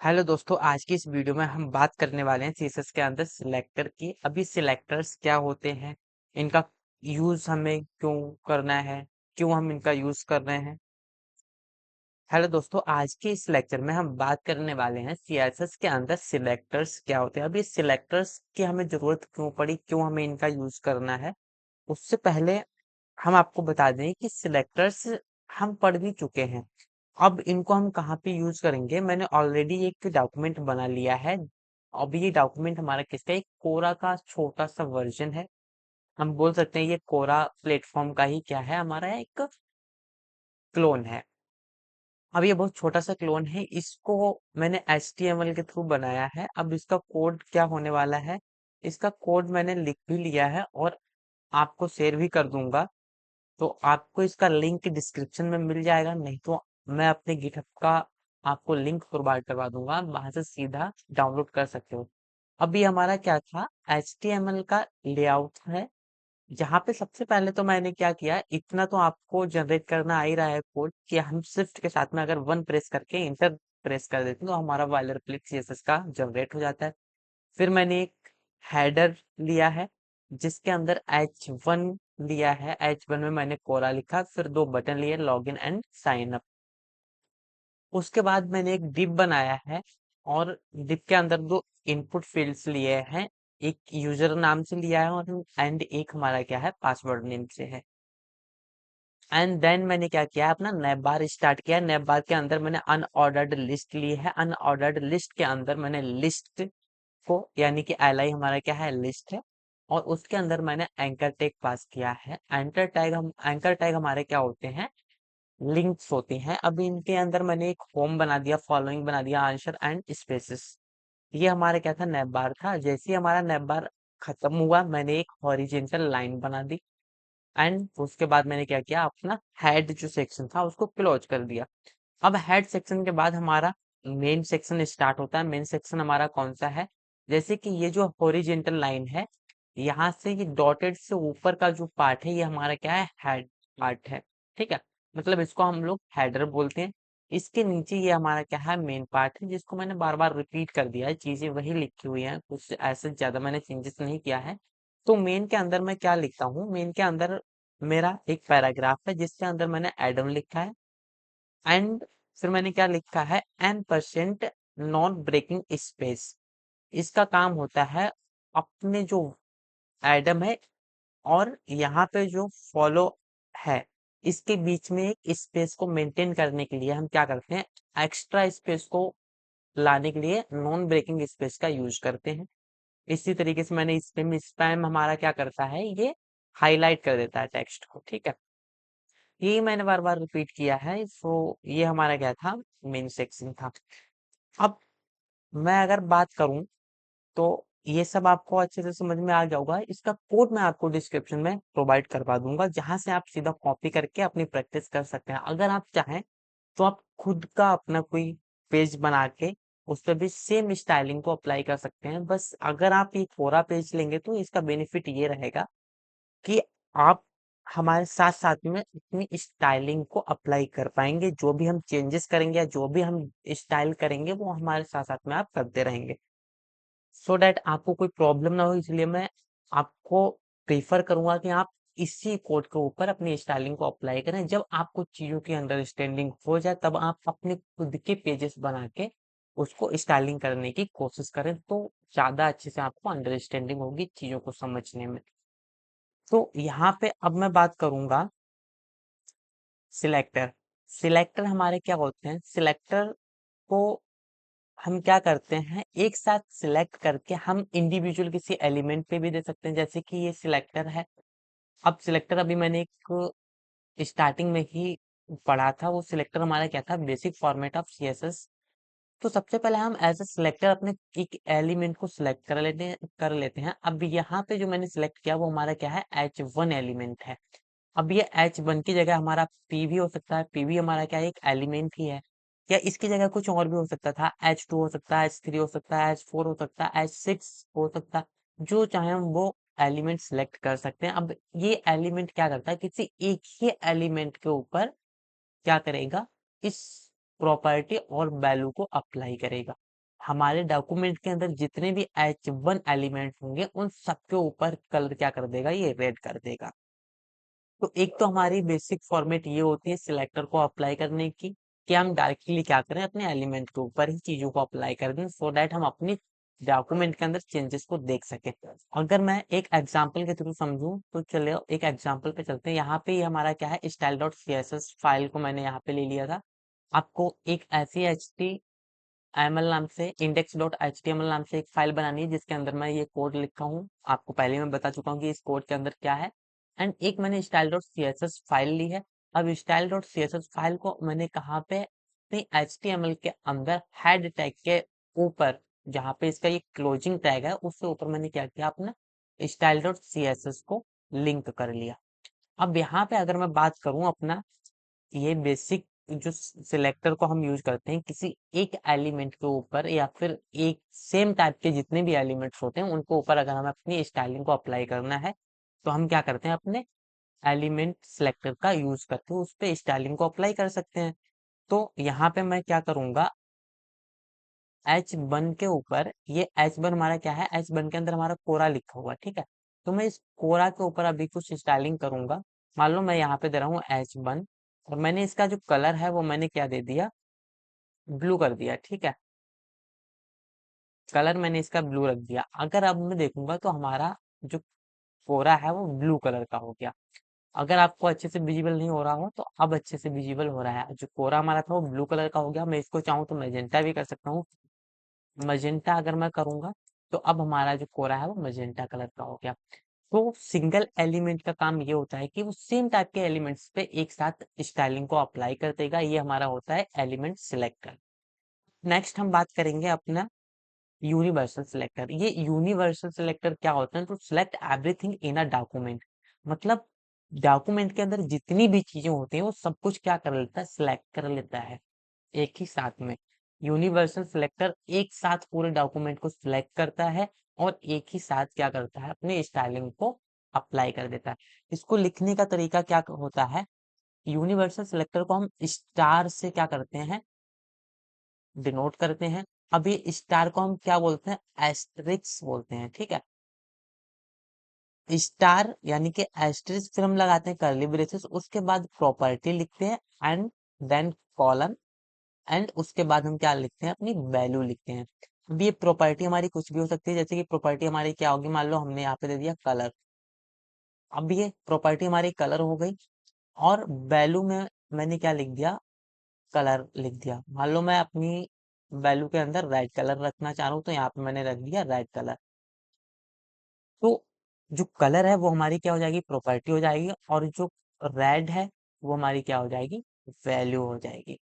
Hello दोस्तों, आज की इस वीडियो में हम बात करने वाले हैं सीएसएस के अंदर सिलेक्टर की। अभी सिलेक्टर्स क्या होते हैं, इनका यूज हमें क्यों करना है, क्यों हम इनका यूज कर रहे हैं। हेलो दोस्तों, आज के इस लेक्चर में हम बात करने वाले हैं सीएसएस के अंदर सिलेक्टर्स क्या होते हैं। अभी सिलेक्टर्स की हमें जरूरत क्यों पड़ी, क्यों हमें इनका यूज करना है। उससे पहले हम आपको बता दें कि सिलेक्टर्स हम पढ़ भी चुके हैं। अब इनको हम कहाँ पे यूज करेंगे, मैंने ऑलरेडी एक डॉक्यूमेंट बना लिया है। अब ये डॉक्यूमेंट हमारा किसका, एक कोरा का छोटा सा वर्जन है। हम बोल सकते हैं ये कोरा प्लेटफॉर्म का ही क्या है, हमारा एक क्लोन है। अब ये बहुत छोटा सा क्लोन है, इसको मैंने HTML के थ्रू बनाया है। अब इसका कोड क्या होने वाला है, इसका कोड मैंने लिख भी लिया है और आपको शेयर भी कर दूंगा। तो आपको इसका लिंक डिस्क्रिप्शन में मिल जाएगा, नहीं तो मैं अपने गिटहब का आपको लिंक प्रोवाइड करवा दूंगा, आप वहां से सीधा डाउनलोड कर सकते हो। अभी हमारा क्या था, HTML का लेआउट है। जहाँ पे सबसे पहले तो मैंने क्या किया, इतना तो आपको जनरेट करना आ ही रहा है कोड, कि हम शिफ्ट के साथ में अगर वन प्रेस करके इंटर प्रेस कर देते हैं तो हमारा वाइलर प्लेट सीएसएस का जनरेट हो जाता है। फिर मैंने एक हेडर लिया है जिसके अंदर H1 लिया है। H1 में मैंने कोरा लिखा, फिर दो बटन लिए, लॉगिन एंड साइन अप। उसके बाद मैंने एक डिप बनाया है और डिप के अंदर दो इनपुट फील्ड्स लिए हैं। एक यूजर नाम से लिया है और एंड एक हमारा क्या है, पासवर्ड नेम से है। एंड देन मैंने क्या किया, अपना नैप बार स्टार्ट किया। नैप बार के अंदर मैंने अनऑर्डर्ड लिस्ट ली है। अनऑर्डर्ड लिस्ट के अंदर मैंने लिस्ट को, यानी कि एल हमारा क्या है, लिस्ट है, और उसके अंदर मैंने एंकर टैग पास किया है। एंकर टैग हमारे क्या होते हैं, लिंक्स होते हैं। अब इनके अंदर मैंने एक होम बना दिया, फॉलोइंग बना दिया, आंसर एंड स्पेसिस। ये हमारा क्या था, नैप बार था। जैसे ही हमारा नैप बार खत्म हुआ, मैंने एक हॉरिजेंटल लाइन बना दी। एंड उसके बाद मैंने क्या किया, अपना हेड जो सेक्शन था उसको क्लोज कर दिया। अब हेड सेक्शन के बाद हमारा मेन सेक्शन स्टार्ट होता है। मेन सेक्शन हमारा कौन सा है, जैसे कि ये जो हॉरिजेंटल लाइन है, यहाँ से ये डॉटेड से ऊपर का जो पार्ट है, ये हमारा क्या है, हेड पार्ट है। ठीक है, मतलब इसको हम लोग हेडर बोलते हैं। इसके नीचे ये हमारा क्या है, मेन पार्ट है, जिसको मैंने बार बार रिपीट कर दिया है, चीजें वही लिखी हुई हैं, कुछ ऐसे ज्यादा मैंने चेंजेस नहीं किया है। तो मेन के अंदर मैं क्या लिखता हूँ, मेन के अंदर मेरा एक पैराग्राफ है जिसके अंदर मैंने एडम लिखा है। एंड फिर मैंने क्या लिखा है, N% नॉन ब्रेकिंग स्पेस। इसका काम होता है, अपने जो एडम है और यहाँ पे जो फॉलो है, इसके बीच में एक स्पेस को मेंटेन करने के लिए हम क्या करते हैं, एक्स्ट्रा स्पेस को लाने के लिए नॉन ब्रेकिंग स्पेस का यूज करते हैं। इसी तरीके से मैंने स्पैम स्पैम हमारा क्या करता है, ये हाईलाइट कर देता है टेक्स्ट को। ठीक है, यही मैंने बार बार रिपीट किया है। सो ये हमारा क्या था, मेन सेक्शन था। अब मैं अगर बात करूं तो ये सब आपको अच्छे से समझ में आ गया होगा। इसका कोड मैं आपको डिस्क्रिप्शन में प्रोवाइड करवा दूंगा, जहां से आप सीधा कॉपी करके अपनी प्रैक्टिस कर सकते हैं। अगर आप चाहें तो आप खुद का अपना कोई पेज बना के उस पर भी सेम स्टाइलिंग को अप्लाई कर सकते हैं। बस अगर आप ये पूरा पेज लेंगे तो इसका बेनिफिट ये रहेगा कि आप हमारे साथ साथ में अपनी स्टाइलिंग को अप्लाई कर पाएंगे। जो भी हम चेंजेस करेंगे या जो भी हम स्टाइल करेंगे, वो हमारे साथ साथ में आप करते रहेंगे, सो डैट आपको कोई प्रॉब्लम ना हो। इसलिए मैं आपको प्रेफर करूंगा कि आप इसी कोड के ऊपर अपनी स्टाइलिंग को अप्लाई करें। जब आपको चीजों की अंडरस्टैंडिंग हो जाए, तब आप अपने खुद के पेजेस बना के उसको स्टाइलिंग करने की कोशिश करें, तो ज्यादा अच्छे से आपको अंडरस्टैंडिंग होगी चीजों को समझने में। तो यहाँ पे अब मैं बात करूंगा सिलेक्टर। सिलेक्टर हमारे क्या होते हैं, सिलेक्टर को हम क्या करते हैं, एक साथ सिलेक्ट करके हम इंडिविजुअल किसी एलिमेंट पे भी दे सकते हैं। जैसे कि ये सिलेक्टर है। अब सिलेक्टर अभी मैंने एक स्टार्टिंग में ही पढ़ा था, वो सिलेक्टर हमारा क्या था, बेसिक फॉर्मेट ऑफ सीएसएस। तो सबसे पहले हम एज ए सिलेक्टर अपने एक एलिमेंट को सिलेक्ट कर लेते हैं। अब यहाँ पे जो मैंने सिलेक्ट किया वो हमारा क्या है, H1 एलिमेंट है। अब ये H1 की जगह हमारा P भी हो सकता है। P भी हमारा क्या है, एक एलिमेंट ही है। या इसकी जगह कुछ और भी हो सकता था, H2 हो सकता है, H3 हो सकता है, H4 हो सकता है, H6 हो सकता है। जो चाहे हम वो एलिमेंट सिलेक्ट कर सकते हैं। अब ये एलिमेंट क्या करता है, किसी एक ही एलिमेंट के ऊपर क्या करेगा, इस प्रॉपर्टी और वैल्यू को अप्लाई करेगा। हमारे डॉक्यूमेंट के अंदर जितने भी H1 एलिमेंट होंगे उन सबके ऊपर कलर क्या कर देगा, ये रेड कर देगा। तो एक तो हमारी बेसिक फॉर्मेट ये होती है सिलेक्टर को अप्लाई करने की, कि हम डायरेक्टली क्या करें, अपने एलिमेंट के ऊपर ही चीजों को अप्लाई कर दें, सो दैट हम अपनी डॉक्यूमेंट के अंदर चेंजेस को देख सकें। अगर मैं एक एग्जांपल के थ्रू समझूं तो चलिए एक एग्जांपल पे चलते हैं। यहाँ पे ये हमारा क्या है, style dot C S S file को मैंने यहाँ पे ले लिया था। आपको एक ऐसी एच टी एम एल नाम से, index dot H T M L नाम से एक फाइल बनानी है जिसके अंदर मैं ये कोड लिखा हूँ। आपको पहले मैं बता चुका हूँ कि इस कोड के अंदर क्या है। एंड एक मैंने style dot C S S file ली है। अब style dot C S S file को मैंने कहाँ पे, अपनी एच टी एम एल के अंदर हेड टैग के ऊपर, जहाँ पे इसका ये क्लोजिंग टैग है उससे ऊपर मैंने क्या किया, अपना style dot C S S को लिंक कर लिया। अब यहाँ पे अगर मैं बात करूँ अपना, ये बेसिक जो सिलेक्टर को हम यूज करते हैं किसी एक एलिमेंट के ऊपर, या फिर एक सेम टाइप के जितने भी एलिमेंट्स होते हैं उनको ऊपर अगर हमें अपनी स्टाइलिंग को अप्लाई करना है, तो हम क्या करते हैं, अपने एलिमेंट सिलेक्टर का यूज करके उस पे स्टाइलिंग को अप्लाई कर सकते हैं। तो यहाँ पे मैं क्या करूंगा, H1 के ऊपर, ये H1 हमारा क्या है, H1 के अंदर हमारा कोरा लिखा हुआ है, ठीक है। तो मैं इस कोरा के ऊपर अभी कुछ स्टाइलिंग करूंगा। मान लो मैं यहाँ पे दे रहा हूँ H1, और मैंने इसका जो कलर है वो मैंने क्या दे दिया, ब्लू कर दिया, ठीक है। कलर मैंने इसका ब्लू रख दिया। अगर अब मैं देखूंगा तो हमारा जो कोरा है वो ब्लू कलर का हो गया। अगर आपको अच्छे से विजिबल नहीं हो रहा हो तो अब अच्छे से विजिबल हो रहा है। जो कोरा हमारा था वो ब्लू कलर का हो गया। मैं इसको चाहूँ तो मैजेंटा भी कर सकता हूँ। मजेंटा अगर मैं करूंगा तो अब हमारा जो कोरा है वो मजेंटा कलर का हो गया। तो सिंगल एलिमेंट का काम ये होता है कि वो सेम टाइप के एलिमेंट्स पे एक साथ स्टाइलिंग को अप्लाई कर देगा। ये हमारा होता है एलिमेंट सिलेक्टर। नेक्स्ट हम बात करेंगे अपना यूनिवर्सल सिलेक्टर। ये यूनिवर्सल सिलेक्टर क्या होता है, to select everything in a document. मतलब डॉक्यूमेंट के अंदर जितनी भी चीजें होती हैं वो सब कुछ क्या कर लेता है, सिलेक्ट कर लेता है एक ही साथ में। यूनिवर्सल सिलेक्टर एक साथ पूरे डॉक्यूमेंट को सिलेक्ट करता है और एक ही साथ क्या करता है, अपने स्टाइलिंग को अप्लाई कर देता है। इसको लिखने का तरीका क्या होता है, यूनिवर्सल सिलेक्टर को हम स्टार से क्या करते हैं, डिनोट करते हैं। अभी स्टार को हम क्या बोलते हैं, एस्ट्रिक्स बोलते हैं, ठीक है। स्टार यानी कि एस्ट्रिक्स, फिर हम लगाते हैं कर्ली ब्रेसेस, उसके बाद प्रॉपर्टी लिखते हैं एंड देन कॉलन, एंड उसके बाद हम क्या लिखते हैं, अपनी वैल्यू लिखते हैं। अब ये प्रॉपर्टी हमारी कुछ भी हो सकती है, जैसे कि प्रॉपर्टी हमारी क्या होगी, मान लो हमने यहाँ पे दे दिया कलर। अब ये प्रॉपर्टी हमारी कलर हो गई, और वैल्यू में मैंने क्या लिख दिया, कलर लिख दिया। मान लो मैं अपनी वैल्यू के अंदर रेड कलर रखना चाह रहा हूँ तो यहाँ पे मैंने रख दिया रेड कलर। तो जो कलर है वो हमारी क्या हो जाएगी, प्रॉपर्टी हो जाएगी, और जो रेड है वो हमारी क्या हो जाएगी, वैल्यू हो जाएगी।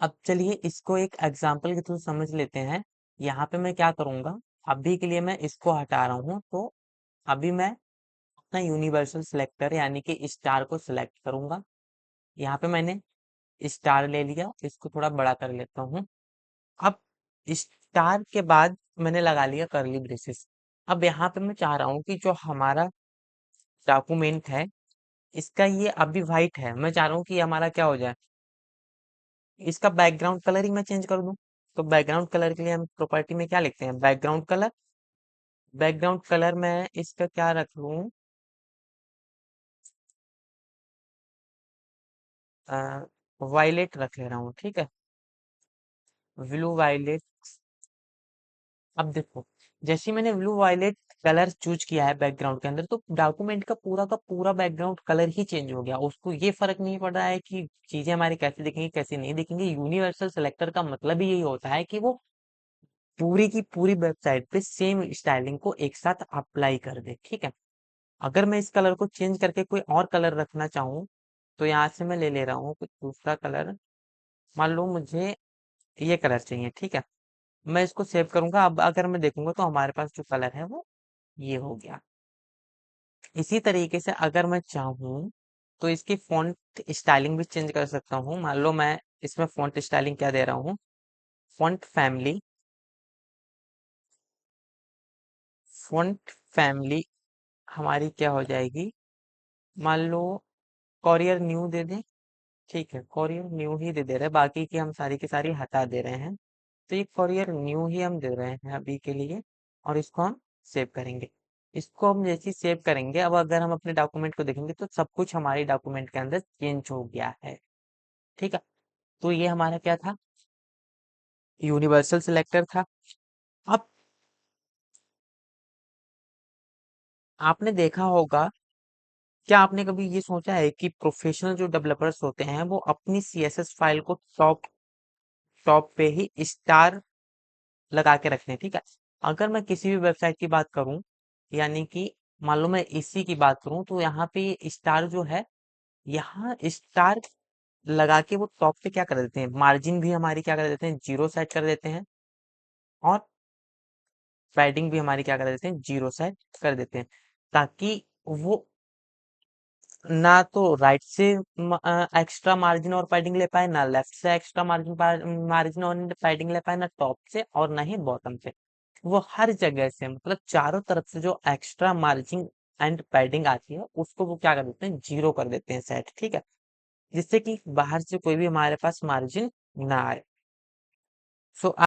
अब चलिए इसको एक एग्जाम्पल के थ्रू समझ लेते हैं। यहाँ पे मैं क्या करूंगा, अभी के लिए मैं इसको हटा रहा हूँ। तो अभी मैं अपना यूनिवर्सल सिलेक्टर यानी कि स्टार को सिलेक्ट करूंगा। यहाँ पे मैंने स्टार ले लिया, इसको थोड़ा बड़ा कर लेता हूँ। अब स्टार के बाद मैंने लगा लिया कर्ली ब्रेसेस। अब यहाँ पे मैं चाह रहा हूँ कि जो हमारा डॉक्यूमेंट है, इसका ये अभी व्हाइट है, मैं चाह रहा हूँ कि ये हमारा क्या हो जाए, इसका बैकग्राउंड कलर ही मैं चेंज कर दूं। तो बैकग्राउंड कलर के लिए हम प्रॉपर्टी में क्या लिखते हैं, बैकग्राउंड कलर। बैकग्राउंड कलर में इसका क्या रख लूं, वायलेट रख ले रहा हूँ, ठीक है, ब्लू वायलेट। अब देखो, जैसे ही मैंने ब्लू वायलेट कलर चूज किया है बैकग्राउंड के अंदर, तो डॉक्यूमेंट का पूरा बैकग्राउंड कलर ही चेंज हो गया। उसको ये फर्क नहीं पड़ रहा है कि चीजें हमारी कैसे दिखेंगी कैसे नहीं दिखेंगी। यूनिवर्सल सिलेक्टर का मतलब ही यही होता है कि वो पूरी की पूरी वेबसाइट पे सेम स्टाइलिंग को एक साथ अप्लाई कर दे, ठीक है। अगर मैं इस कलर को चेंज करके कोई और कलर रखना चाहूँ तो यहाँ से मैं ले ले रहा हूँ कुछ दूसरा कलर। मान लो मुझे ये कलर चाहिए, ठीक है। मैं इसको सेव करूंगा। अब अगर मैं देखूंगा तो हमारे पास जो कलर है वो ये हो गया। इसी तरीके से अगर मैं चाहूँ तो इसकी फॉन्ट स्टाइलिंग भी चेंज कर सकता हूँ। मान लो मैं इसमें फॉन्ट स्टाइलिंग क्या दे रहा हूँ, फॉन्ट फैमिली। फॉन्ट फैमिली हमारी क्या हो जाएगी, मान लो कॉरियर न्यू दे दें, ठीक है, कॉरियर न्यू ही दे दे रहे हैं, बाकी की हम सारी की सारी हटा दे रहे हैं। तो ये कॉरियर न्यू ही हम दे रहे हैं अभी के लिए, और इसको हम सेव करेंगे। इसको हम जैसे ही सेव करेंगे, अब अगर हम अपने डॉक्यूमेंट को देखेंगे तो सब कुछ हमारे डॉक्यूमेंट के अंदर चेंज हो गया है। ठीक है, तो ये हमारा क्या था, यूनिवर्सल सिलेक्टर था। अब आपने देखा होगा, क्या आपने कभी ये सोचा है कि प्रोफेशनल जो डेवलपर्स होते हैं वो अपनी सीएसएस फाइल को टॉप टॉप पे ही स्टार लगा के रखते हैं। ठीक है, अगर मैं किसी भी वेबसाइट की बात करूं, यानी कि मान लो मैं इसी की बात करूं, तो यहाँ पे ये स्टार जो है, यहाँ स्टार लगा के वो टॉप पे क्या कर देते हैं, मार्जिन भी हमारी क्या कर देते हैं, जीरो सेट कर देते हैं, और पैडिंग भी हमारी क्या कर देते हैं, जीरो सेट कर देते हैं, ताकि वो ना तो राइट से एक्स्ट्रा मार्जिन और पैडिंग ले पाए, ना लेफ्ट से एक्स्ट्रा मार्जिन मार्जिन और पैडिंग ले पाए, ना टॉप से और ना ही बॉटम से। वो हर जगह से, मतलब चारों तरफ से जो एक्स्ट्रा मार्जिन एंड पैडिंग आती है उसको वो क्या कर देते हैं, जीरो कर देते हैं सेट। ठीक है, जिससे कि बाहर से कोई भी हमारे पास मार्जिन ना आए। सो